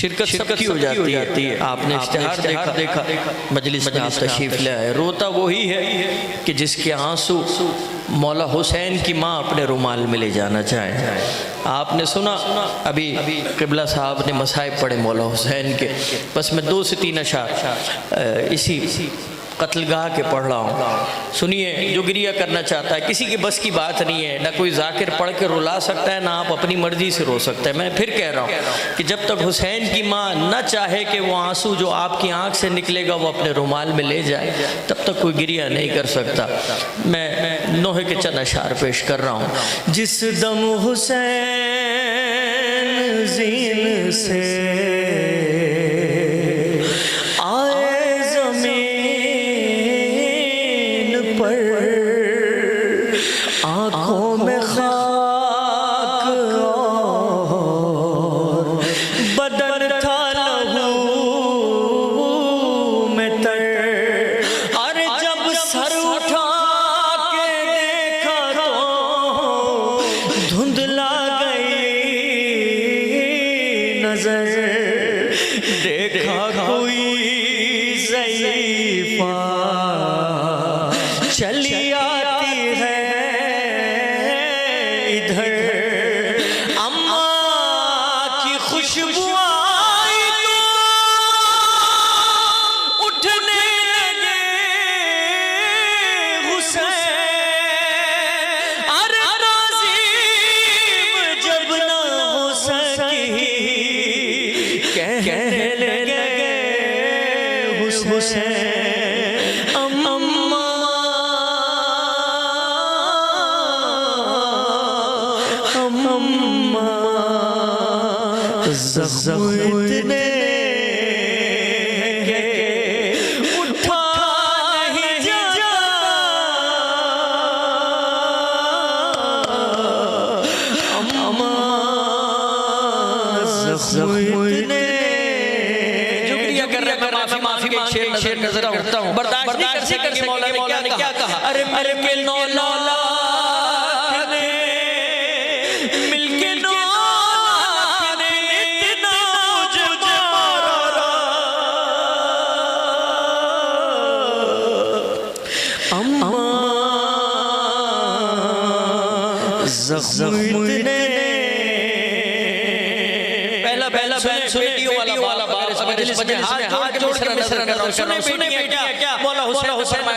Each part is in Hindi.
शिरकत सबकी हो जाती है। आपने इश्तिहार देखा मजलिस में आप तशरीफ ले आए। रोता वही है कि जिसके आंसू मौला हुसैन की माँ अपने रुमाल में ले जाना चाहे। आपने सुना अभी क़िबला साहब ने मसाइब पढ़े मौला हुसैन के, बस मैं 2 से 3 अशार इसी कत्लगाह के पढ़ रहा हूँ। सुनिए, जो गिरिया करना चाहता है, किसी की बस की बात नहीं है, ना कोई जाकिर पढ़ के रुला सकता है, ना आप अपनी मर्जी से रो सकते हैं। मैं फिर कह रहा हूँ कि जब तक हुसैन की माँ न चाहे कि वो आंसू जो आपकी आंख से निकलेगा वो अपने रुमाल में ले जाए, तब तक कोई गिरिया नहीं कर सकता। मैं नोहे के चंद अशार पेश कर रहा हूँ। जिस दम हुसैन ज़ीन से आँखों में खाक और बदन था लहू में तर। अरे जब सर उठा के देखा तो धुंधला गई नजर। देखा कोई ज़ईफ़ा चली आती है इधर। अम्मा की खुशबू आई तो उठने लगे हुसैन। अरे नाज़िम जब न हो सकी कहने लगे हुसैन। इतने उठा नहीं जाता। अम्मा इतने शुक्रिया कर रहे हैं। माफी शेर नजर करता हूँ। बर्दाश्त नहीं कर सके। मौला ने क्या कहा? अरे मेरे नौला पहला बेटियों वाला हाथ जोड़ के मिसरा नजर सुने बेटियां क्या मौला हुसैन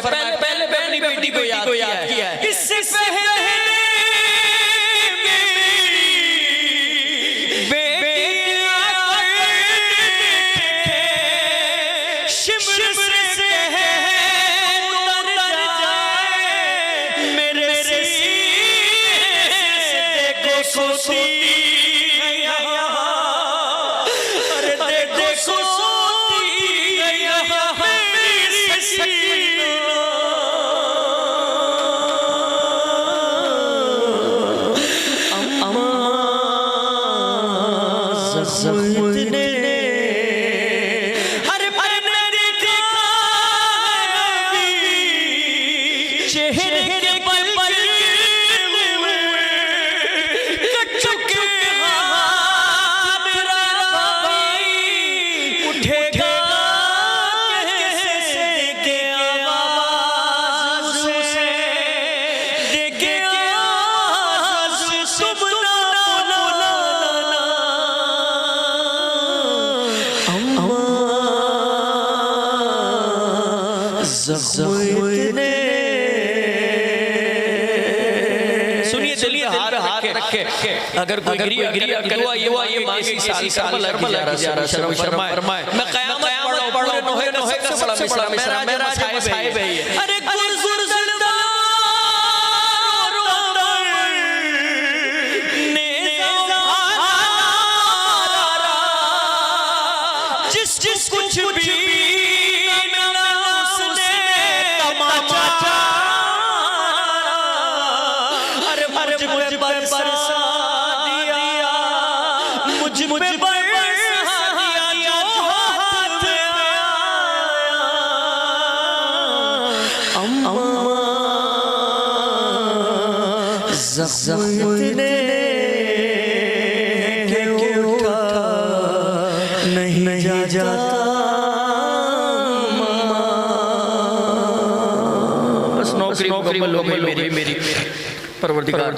पहले पहली बेटी को याद किया है। इससे पहले सुनिए, चलिए हाथ रखे। अगर कोई गिरिया ये मांगे साल शर्माए। मैं क़यामत पढ़ो नोहे सबसे बड़ा मिसरा मेरा साहिब है ये। अरे जिस कुछ भी इतने के उठा नहीं जाता बस नौकरी मुकम्मल हो गई मेरी परवरदिगार